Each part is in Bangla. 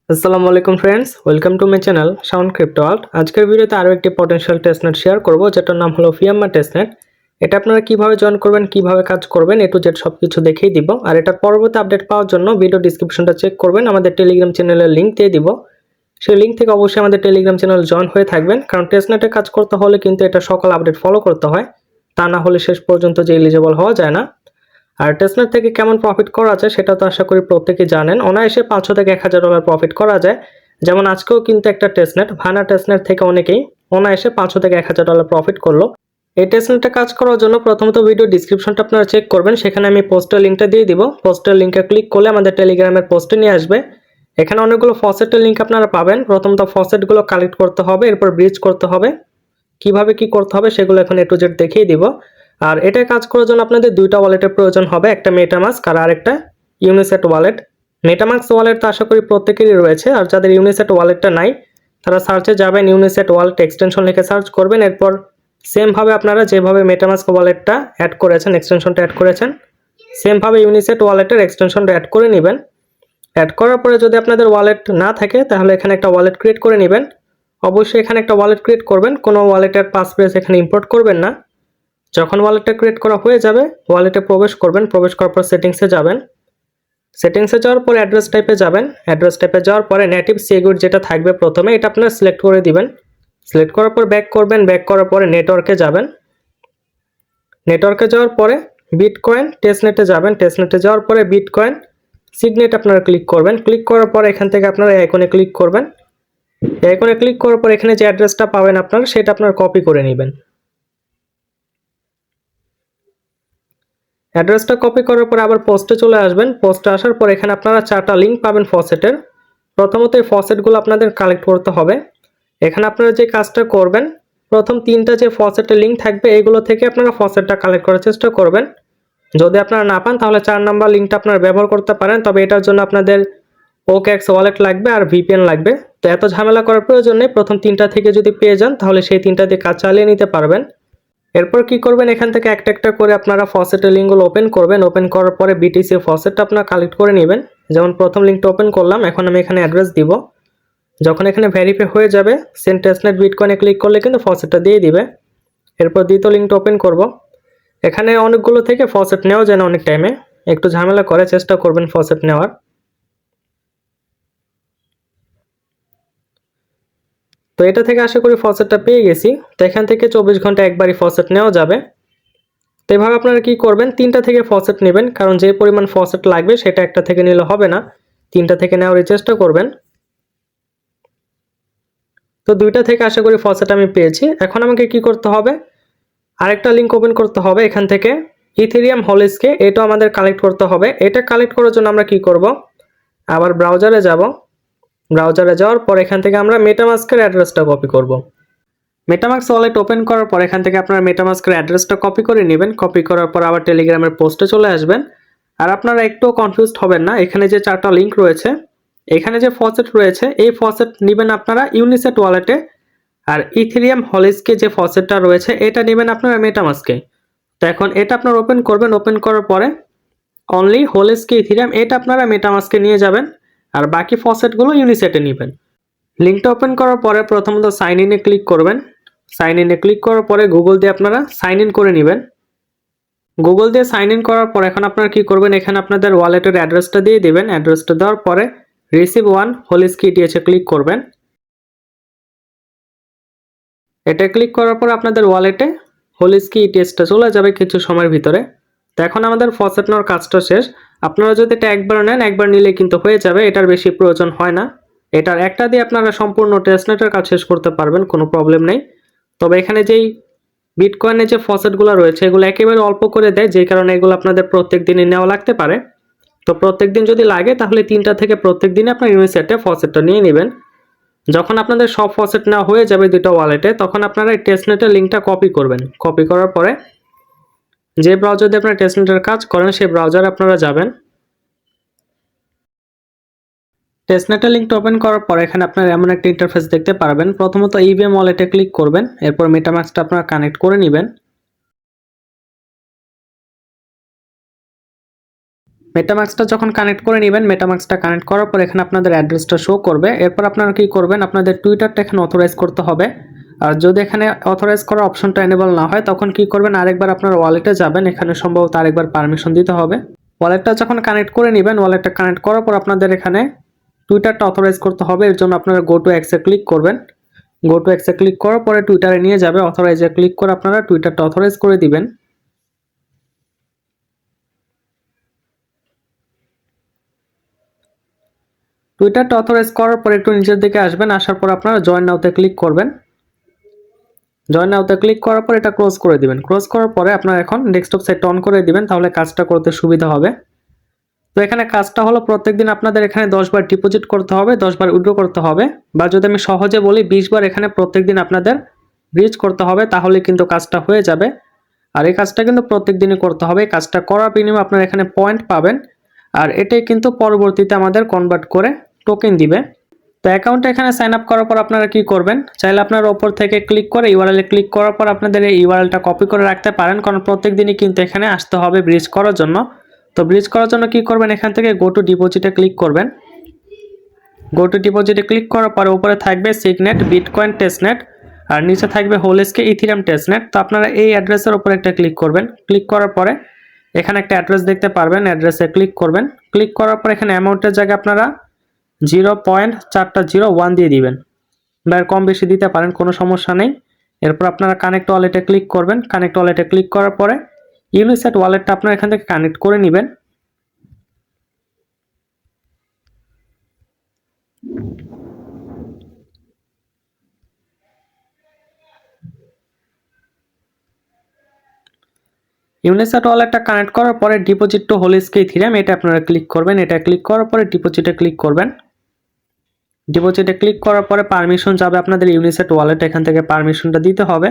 আসসালামু আলাইকুম friends, welcome to my channel sound crypto world. আজকের ভিডিওতে আরও একটি পটেনশিয়াল টেস্টনেট শেয়ার করব, যেটার নাম হলো ফিয়াম্মা টেস্টনেট। এটা আপনারা কিভাবে জয়েন করবেন, কিভাবে কাজ করবেন, এ টু জেড সব কিছু দেখিয়ে দিব। আর এটার পরবর্তী আপডেট পাওয়ার জন্য ভিডিও ডিসক্রিপশনটা চেক করবেন, আমাদের টেলিগ্রাম চ্যানেলের লিঙ্ক দিয়ে দিব। সেই লিঙ্ক থেকে অবশ্যই আমাদের টেলিগ্রাম চ্যানেল জয়েন হয়ে থাকবেন, কারণ টেস্টনেটে কাজ করতে হলে কিন্তু এটা সকল আপডেট ফলো করতে হয়, তা না হলে শেষ পর্যন্ত যে এলিজিবল হওয়া যায় না। আর টেস্টনেট থেকে কেমন প্রফিট করা যায় সেটা তো আশা করি প্রত্যেকেই জানেন। অনায়াসে 500 থেকে $1000 প্রফিট করা যায়। যেমন আজকেও কিন্তু একটা টেস্টনেট, ভানা টেস্টনেট থেকে অনেকেই অনায়াসে 500 থেকে $1000 প্রফিট করলো। এই টেস্টনেটে কাজ করার জন্য প্রথমত ভিডিও ডিসক্রিপশনটা আপনারা চেক করবেন, সেখানে আমি পোস্টের লিঙ্কটা দিয়ে দিব। পোস্টের লিঙ্কে ক্লিক করলে আমাদের টেলিগ্রামের পোস্টে নিয়ে আসবে। এখানে অনেকগুলো ফসেটের লিঙ্ক আপনারা পাবেন। প্রথমত ফসেটগুলো কালেক্ট করতে হবে, এরপর ব্রিজ করতে হবে। কিভাবে কি করতে হবে সেগুলো এখন এ টু জেড দেখিয়ে দিব। আর এটা কাজ করার জন্য আপনাদের দুইটা ওয়ালেটের প্রয়োজন হবে, একটা মেটামাস্ক আর আরেকটা ইউনিসেট ওয়ালেট। মেটামাস্ক ওয়ালেট তো আশা করি প্রত্যেকেরই রয়েছে, আর যাদের ইউনিসেট ওয়ালেটটা নাই তারা সার্চে যাবেন, ইউনিসেট ওয়ালেট এক্সটেনশন লিখে সার্চ করবেন। এরপর সেমভাবে আপনারা যেভাবে মেটামাস্ক ওয়ালেটটা অ্যাড করেছেন, এক্সটেনশনটা অ্যাড করেছেন, সেমভাবে ইউনিসেট ওয়ালেটের এক্সটেনশনটা অ্যাড করে নেবেন। অ্যাড করার পরে যদি আপনাদের ওয়ালেট না থাকে তাহলে এখানে একটা ওয়ালেট ক্রিয়েট করে নেবেন। অবশ্যই এখানে একটা ওয়ালেট ক্রিয়েট করবেন, কোনো ওয়ালেটের পাসফ্রেজ এখানে ইম্পোর্ট করবেন না। যখন ওয়ালেটটা ক্রিয়েট করা হয়ে যাবে ওয়ালেটে প্রবেশ করবেন, প্রবেশ করার পর সেটিংসে যাবেন। সেটিংসে যাওয়ার পরে অ্যাড্রেস টাইপে যাবেন। অ্যাড্রেস টাইপে যাওয়ার পরে নেটিভ সিকিউরিটি যেটা থাকবে প্রথমে, এটা আপনারা সিলেক্ট করে দিবেন। সিলেক্ট করার পর ব্যাক করবেন, ব্যাক করার পরে নেটওয়ার্কে যাবেন। নেটওয়ার্কে যাওয়ার পরে বিটকয়েন টেস্টনেটে যাবেন। টেস্টনেটে যাওয়ার পরে বিটকয়েন সিগনেট আপনারা ক্লিক করবেন। ক্লিক করার পরে এখান থেকে আপনারা এই আইকনে ক্লিক করবেন। এই আইকনে ক্লিক করার পর এখানে যে অ্যাড্রেসটা পাবেন আপনারা, সেটা আপনারা কপি করে নেবেন। অ্যাড্রেসটা কপি করার পর আবার পোস্টে চলে আসবেন। পোস্টে আসার পর এখানে আপনারা 4টা লিঙ্ক পাবেন ফসেটের। প্রথমত এই ফসেটগুলো আপনাদের কালেক্ট করতে হবে। এখানে আপনারা যে কাজটা করবেন, প্রথম 3টা যে ফসেটের লিঙ্ক থাকবে এগুলো থেকে আপনারা ফসেটটা কালেক্ট করার চেষ্টা করবেন। যদি আপনারা না পান তাহলে 4 নাম্বার লিঙ্কটা আপনারা ব্যবহার করতে পারেন, তবে এটার জন্য আপনাদের OKX ওয়ালেট লাগবে আর VPN লাগবে। তো এত ঝামেলা করার প্রয়োজন নেই, প্রথম 3টা থেকে যদি পেয়ে যান তাহলে সেই 3টা দিয়ে কাজ চালিয়ে নিতে পারবেন। এরপর কি করবেন, এখান থেকে একটা একটা করে আপনারা ফসেটের লিঙ্কগুলো ওপেন করবেন। ওপেন করার পরে BTC ফসেটটা আপনারা কালেক্ট করে নেবেন। যেমন প্রথম লিঙ্কটা ওপেন করলাম, এখন আমি এখানে অ্যাড্রেস দিব। যখন এখানে ভেরিফাই হয়ে যাবে সেন্ড টেস্টনেট বিটকয়েনে ক্লিক করলে কিন্তু ফসেটটা দিয়ে দিবে। এরপর দ্বিতীয় লিঙ্কটা ওপেন করব। এখানে অনেকগুলো থেকে ফসেট নেওয়া যায় না, অনেক টাইমে একটু ঝামেলা করে, চেষ্টা করবেন ফসেট নেওয়ার। তো এটা থেকে আশা করি ফসেটটা পেয়ে গেছি। তো এখান থেকে 24 ঘন্টা একবারই ফসেট নেওয়া যাবে। তো এভাবে আপনারা কি করবেন, 3টা থেকে ফসেট নেবেন, কারণ যে পরিমাণ ফসেট লাগবে সেটা একটা থেকে নিলে হবে না, 3টা থেকে নেওয়ার চেষ্টা করবেন। তো 2টা থেকে আশা করি ফসেট আমি পেয়েছি। এখন আমাকে কি করতে হবে, আরেকটা লিঙ্ক ওপেন করতে হবে। এখান থেকে ইথেরিয়াম হলিসকে এটা আমাদের কালেক্ট করতে হবে। এটা কালেক্ট করার জন্য আমরা কি করব, আবার ব্রাউজারে যাব। ব্রাউজারে যাওয়ার পর এখান থেকে আমরা মেটামাস্কের অ্যাড্রেসটা কপি করব। মেটামাস্ক ওয়ালেট ওপেন করার পর এখান থেকে আপনারা মেটামাস্কের অ্যাড্রেসটা কপি করে নেবেন। কপি করার পর আবার টেলিগ্রামের পোস্টে চলে আসবেন। আর আপনারা একটু কনফিউজড হবেন না, এখানে যে 4টা লিঙ্ক রয়েছে, এখানে যে ফসেট রয়েছে এই ফসেট নেবেন আপনারা ইউনিসেট ওয়ালেটে, আর ইথেরিয়াম হলিসকে যে ফসেটটা রয়েছে এটা নেবেন আপনারা মেটামাস্কে। তো এখন এটা আপনারা ওপেন করবেন। ওপেন করার পরে অনলি হলিসকে ইথেরিয়াম এটা আপনারা মেটামাস্কে নিয়ে যাবেন, আর বাকি ফসেটগুলো ইউনিসেটে নেবেন। লিঙ্কটা ওপেন করার পরে প্রথমত সাইন ইনে ক্লিক করবেন। সাইন ইনে ক্লিক করার পরে গুগল দিয়ে আপনারা সাইন ইন করে নেবেন। গুগল দিয়ে সাইন ইন করার পর এখন আপনারা কি করবেন, এখানে আপনাদের ওয়ালেটের অ্যাড্রেসটা দিয়ে দিবেন। অ্যাড্রেসটা দেওয়ার পরে রিসিভ ওয়ান হলিসকি ইটিএচে ক্লিক করবেন। এটা ক্লিক করার পর আপনাদের ওয়ালেটে হলিসকি ইটিএচটা চলে যাবে কিছু সময়ের ভিতরে। তো এখন আমাদের ফসেট নেওয়ার কাজটা শেষ। আপনারা যদি এটা একবার নেন, একবার নিলে কিন্তু হয়ে যাবে, এটার বেশি প্রয়োজন হয় না। এটার একটা দিয়ে আপনারা সম্পূর্ণ টেস্টনেটের কাজ শেষ করতে পারবেন, কোনো প্রবলেম নেই। তবে এখানে যেই বিটকয়েনে যে ফসেটগুলো রয়েছে এগুলো একেবারে অল্প করে দেয়, যেই কারণে এগুলো আপনাদের প্রত্যেক দিনই নেওয়া লাগতে পারে। তো প্রত্যেক দিন যদি লাগে তাহলে 3টা থেকে প্রত্যেক দিনে আপনার ইউনিসেটে ফসেটটা নিয়ে নেবেন। যখন আপনাদের সব ফসেট নেওয়া হয়ে যাবে দুটো ওয়ালেটে, তখন আপনারা এই টেস্টনেটের লিঙ্কটা কপি করবেন। কপি করার পরে যে ব্রাউজার দিয়ে আপনারা টেস্টনেটের কাজ করেন সেই ব্রাউজারে আপনারা যাবেন। টেস্টনেটের লিঙ্কটা ওপেন করার পর এখানে আপনারা এমন একটা ইন্টারফেস দেখতে পারবেন। প্রথমত ইভিএম ওয়ালেটে ক্লিক করবেন, এরপর মেটামাস্কটা আপনারা কানেক্ট করে নেবেন। মেটামাস্কটা যখন কানেক্ট করে নেবেন, মেটামাস্কটা কানেক্ট করার পর এখানে আপনাদের অ্যাড্রেসটা শো করবে। এরপর আপনারা কি করবেন, আপনাদের টুইটারটা এখানে অথরাইজ করতে হবে। আর যদি এখানে অথরাইজ করার অপশনটা এনেবল না হয় তখন কি করবেন, আরেকবার আপনার ওয়ালেটে যাবেন, এখানে সম্ভবত আরেকবার পারমিশন দিতে হবে। ওয়ালেটটা যখন কানেক্ট করে নেবেন, ওয়ালেটটা কানেক্ট করার পর আপনাদের এখানে টুইটারটা অথরাইজ করতে হবে। এর জন্য আপনারা গো টু এক্সে ক্লিক করবেন। গো টু এক্সে ক্লিক করার পরে টুইটারে নিয়ে যাবে, অথরাইজে ক্লিক করে আপনারা টুইটারটা অথরাইজ করে দিবেন। টুইটারটা অথরাইজ করার পর একটু নিচের দিকে আসবেন, আসার পর আপনারা জয়েন নাওতে ক্লিক করবেন। জয়েন নাওতে ক্লিক করার পর এটা ক্লোজ করে দিবেন। ক্লোজ করার পরে আপনারা এখন ডেস্কটপ সাইটটা অন করে দিবেন, তাহলে কাজটা করতে সুবিধা হবে। তো এখানে কাজটা হলো প্রত্যেকদিন আপনাদের এখানে 10 বার ডিপোজিট করতে হবে, 10 বার উইথড্র করতে হবে, বা যদি আমি সহজে বলি 20 বার এখানে প্রত্যেকদিন আপনাদের ব্রিজ করতে হবে, তাহলে কিন্তু কাজটা হয়ে যাবে। আর এই কাজটা কিন্তু প্রত্যেকদিনই করতে হবে। কাজটা করার বিনিময়ে আপনারা এখানে পয়েন্ট পাবেন, আর এটাই কিন্তু পরবর্তীতে আমাদের কনভার্ট করে টোকেন দিবে। তো অ্যাকাউন্টে এখানে সাইন আপ করার পর আপনারা কি করবেন, চাইলে আপনারা ওপর থেকে ক্লিক করে ইউআরএল এ ক্লিক করার পর আপনাদের এই ইউআরএলটা কপি করে রাখতে পারেন, কারণ প্রত্যেকদিনই কিন্তু এখানে আসতে হবে ব্রিজ করার জন্য। তো ব্রিজ করার জন্য কি করবেন, এখান থেকে গো টু ডিপোজিটে ক্লিক করবেন। গো টু ডিপোজিটে ক্লিক করার পরে উপরে থাকবে সিগনেট বিটকয়েন টেস্টনেট, আর নিচে থাকবে হোলস্কে ইথিরিয়াম টেস্টনেট। তো আপনারা এই অ্যাড্রেসের উপরে একটা ক্লিক করবেন। ক্লিক করার পরে এখানে একটা অ্যাড্রেস দেখতে পারবেন, অ্যাড্রেসে ক্লিক করবেন। ক্লিক করার পর এখানে অ্যামাউন্টের জায়গায় আপনারা 0.401 দিয়ে দিবেন, বা এর কম বেশি দিতে পারেন, কোনো সমস্যা নেই। এরপর আপনারা কানেক্ট ওয়ালেটে ক্লিক করবেন। কানেক্ট ওয়ালেটে ক্লিক করার পরে ইউনিসেট ওয়ালেটটা আপনারা এখান থেকে কানেক্ট করে নেবেন। ইউনিসেট ওয়ালেটটা কানেক্ট করার পরে ডিপোজিট টু হোলস্কে ইথিরিয়াম এটা আপনারা ক্লিক করবেন। এটা ক্লিক করার পরে ডিপোজিটে ক্লিক করবেন। ডিপোজিটে ক্লিক করার পরে পারমিশন যাবে আপনাদের ইউনিসেট ওয়ালেট, এখান থেকে পারমিশনটা দিতে হবে।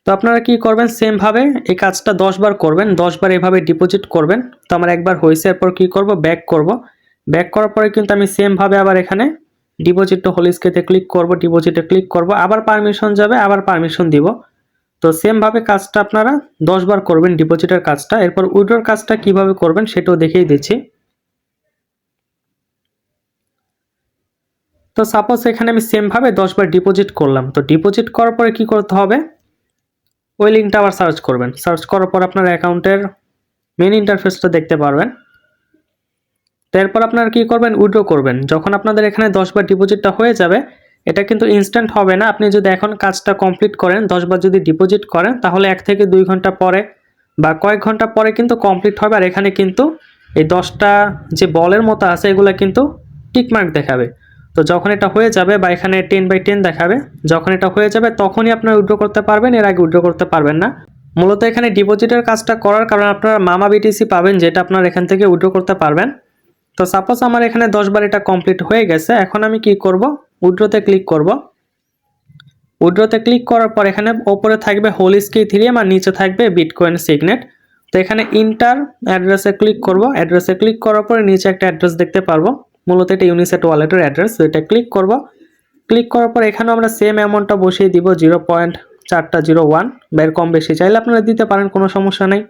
তো আপনারা কি করবেন, সেম ভাবে এই কাজটা 10 বার করবেন, 10 বার এভাবে ডিপোজিট করবেন। তো আমার একবার হয়েছে, এরপর কি করব, ব্যাক করব। ব্যাক করার পরে কিন্তু আমি সেম ভাবে আবার এখানে ডিপোজিট টু হোলস্কেতে ক্লিক করব, ডিপোজিটে ক্লিক করব, আবার পারমিশন যাবে, আবার পারমিশন দিব। তো সেম ভাবে কাজটা আপনারা 10 বার করবেন ডিপোজিটের কাজটা। এরপর উইথড্রর কাজটা কিভাবে করবেন সেটাও দেখিয়ে দিচ্ছি। তো সাপোজ এখানে আমি সেম ভাবে 10 বার ডিপোজিট করলাম। তো ডিপোজিট করার পরে কি করতে হবে, ওই লিঙ্কটা আবার সার্চ করবেন। সার্চ করার পর আপনার অ্যাকাউন্টের মেন ইন্টারফেসটা দেখতে পারবেন। তারপর আপনারা কি করবেন, উইথড্র করবেন। যখন আপনাদের এখানে 10 বার ডিপোজিটটা হয়ে যাবে, এটা কিন্তু ইনস্ট্যান্ট হবে না। আপনি যদি এখন কাজটা কমপ্লিট করেন, 10 বার যদি ডিপোজিট করেন, তাহলে 1 থেকে 2 ঘন্টা পরে বা কয়েক ঘন্টা পরে কিন্তু কমপ্লিট হবে। আর এখানে কিন্তু এই 10টা যে বলের মতো আছে এগুলো কিন্তু টিকমার্ক দেখাবে। তো যখন এটা হয়ে যাবে, বা এখানে 10/10 দেখাবে, যখন এটা হয়ে যাবে তখনই আপনারা উইথড্র করতে পারবেন, এর আগে উইথড্র করতে পারবেন না। মূলত এখানে ডিপোজিটের কাজটা করার কারণে আপনারা মামা বিটিসি পাবেন, যেটা আপনারা এখান থেকে উইথড্র করতে পারবেন। তো সাপোজ আমার এখানে 10 বার এটা কমপ্লিট হয়ে গেছে। এখন আমি কি করব, উইথড্রতে ক্লিক করব। উইথড্রতে ক্লিক করার পর এখানে উপরে থাকবে হোলস্কে ইথিরিয়াম আর নিচে থাকবে বিটকয়েন সিগনেট। তো এখানে ইন্টার অ্যাড্রেসে ক্লিক করব। অ্যাড্রেসে ক্লিক করার পরে নিচে একটা অ্যাড্রেস দেখতে পারবো, মূলত এটা ইউনিসেট ওয়ালেটের অ্যাড্রেস। তো এটা ক্লিক করব। ক্লিক করার পর এখানে আমরা সেম অ্যামাউন্টটা বসিয়ে দিব, 0.401, বা এর কম বেশি চাইলে আপনারা দিতে পারেন, কোনো সমস্যা নেই।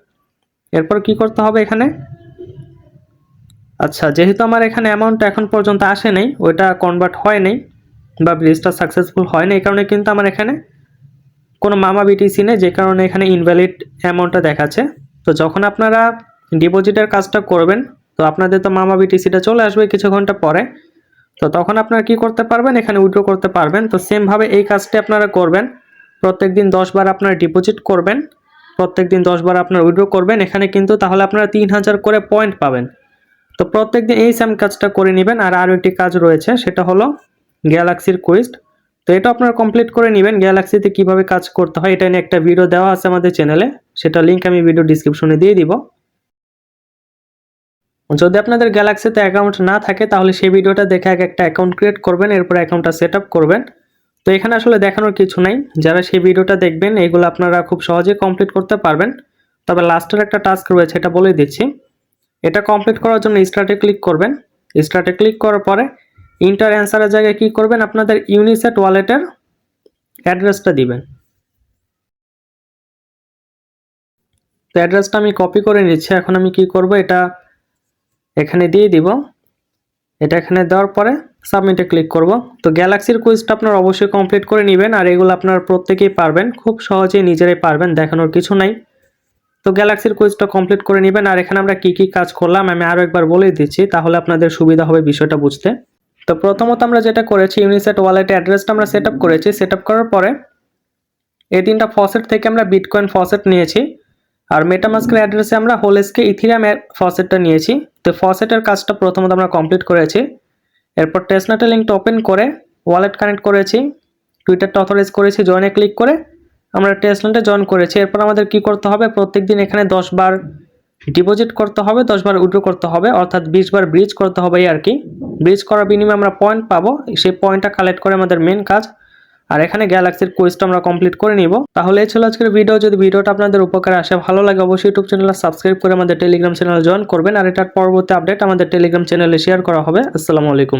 এরপর কি করতে হবে এখানে, আচ্ছা যেহেতু আমার এখানে অ্যামাউন্ট এখন পর্যন্ত আসে নাই, ওইটা কনভার্ট হয় নাই বা ব্রিজটা সাকসেসফুল হয় না, এই কারণে কিন্তু আমার এখানে কোনো মামা বিটিসি নেই, যে কারণে এখানে ইনভ্যালিড অ্যামাউন্টটা দেখাচ্ছে। তো যখন আপনারা ডিপোজিটের কাজটা করবেন, তো আপনাদের তো মামা বিটিসিটা চলে আসবে কিছু ঘন্টা পরে। তো তখন আপনারা কি করতে পারবেন, এখানে উইথড্র করতে পারবেন। তো সেমভাবে এই কাজটি আপনারা করবেন, প্রত্যেকদিন 10 বার আপনারা ডিপোজিট করবেন, প্রত্যেকদিন 10 বার আপনারা উইথড্র করবেন। এখানে কিন্তু তাহলে আপনারা 3000 করে পয়েন্ট পাবেন। তো প্রত্যেকদিন এই সেম কাজটা করে নেবেন। আর আরও একটি কাজ রয়েছে, সেটা হলো গ্যালাক্সির কুইজ। তো এটা আপনারা কমপ্লিট করে নেবেন। গ্যালাক্সিতে কিভাবে কাজ করতে হয় এটা নিয়ে একটা ভিডিও দেওয়া আছে আমাদের চ্যানেলে, সেটা লিঙ্ক আমি ভিডিও ডিসক্রিপশনে দিয়ে দিব। যদি আপনাদের গ্যালাক্সিতে অ্যাকাউন্ট না থাকে তাহলে সেই ভিডিওটা দেখে আগে একটা অ্যাকাউন্ট ক্রিয়েট করবেন, এরপর অ্যাকাউন্টটা সেট আপ করবেন। তো এখানে আসলে দেখানোর কিছু নাই, যারা সেই ভিডিওটা দেখবেন এগুলো আপনারা খুব সহজেই কমপ্লিট করতে পারবেন। তবে লাস্টের একটা টাস্ক রয়েছে, এটা বলে দিচ্ছি। এটা কমপ্লিট করার জন্য স্টার্টে ক্লিক করবেন। স্টার্টে ক্লিক করার পরে ইন্টার অ্যান্সারের জায়গায় কি করবেন, আপনাদের ইউনিসেট ওয়ালেটের অ্যাড্রেসটা দিবেন। তো অ্যাড্রেসটা আমি কপি করে নিচ্ছি। এখন আমি কি করব, এটা এখানে দিয়ে দিব। এটা এখানে দেওয়ার পরে সাবমিটে ক্লিক করব। তো গ্যালাক্সির কুইজটা আপনারা অবশ্যই কমপ্লিট করে নেবেন, আর এগুলো আপনারা প্রত্যেকেই পারবেন, খুব সহজেই নিজেরাই পারবেন, দেখানোর কিছু নাই। তো গ্যালাক্সির কুইজটা কমপ্লিট করে নেবেন। আর এখানে আমরা কি কি কাজ করলাম আমি আরও একবার বলে দিচ্ছি, তাহলে আপনাদের সুবিধা হবে বিষয়টা বুঝতে। তো প্রথমত আমরা যেটা করেছি, ইউনিসেট ওয়ালেটে অ্যাড্রেসটা আমরা সেট আপ করেছি। সেট আপ করার পরে এই তিনটা ফসেট থেকে আমরা বিটকয়েন ফসেট নিয়েছি, আর মেটামাস্কের অ্যাড্রেসে আমরা হোলস্কে ইথিরিয়াম ফসেটটা নিয়েছি। তো ফসেটের কাজটা প্রথমত আমরা কমপ্লিট করেছি। এরপর টেস্টনেটের লিঙ্কটা ওপেন করে ওয়ালেট কানেক্ট করেছি, টুইটারটা অথরাইজ করেছি, জয়েনে ক্লিক করে আমরা টেস্টনেটে জয়েন করেছি। এরপর আমাদের কি করতে হবে, প্রত্যেকদিন এখানে 10 বার ডিপোজিট করতে হবে, 10 বার উইথড্র করতে হবে, অর্থাৎ 20 বার ব্রিজ করতে হবে আর কি। ব্রিজ করার বিনিময়ে আমরা পয়েন্ট পাবো, সেই পয়েন্টটা কালেক্ট করে আমাদের মেন কাজ। আর এখানে গ্যালাক্সির কুইজটা আমরা কমপ্লিট করে নিব। তাহলে এই ছিল আজকের ভিডিও। যদি ভিডিওটা আপনাদের উপকারে আসে, ভালো লাগে, অবশ্যই ইউটিউব চ্যানেলে সাবস্ক্রাইব করে আমাদের টেলিগ্রাম চ্যানেলে জয়েন করবেন। আর এটার পরবর্তী আপডেট আমাদের টেলিগ্রাম চ্যানেলে শেয়ার করা হবে। আসসালামু আলাইকুম।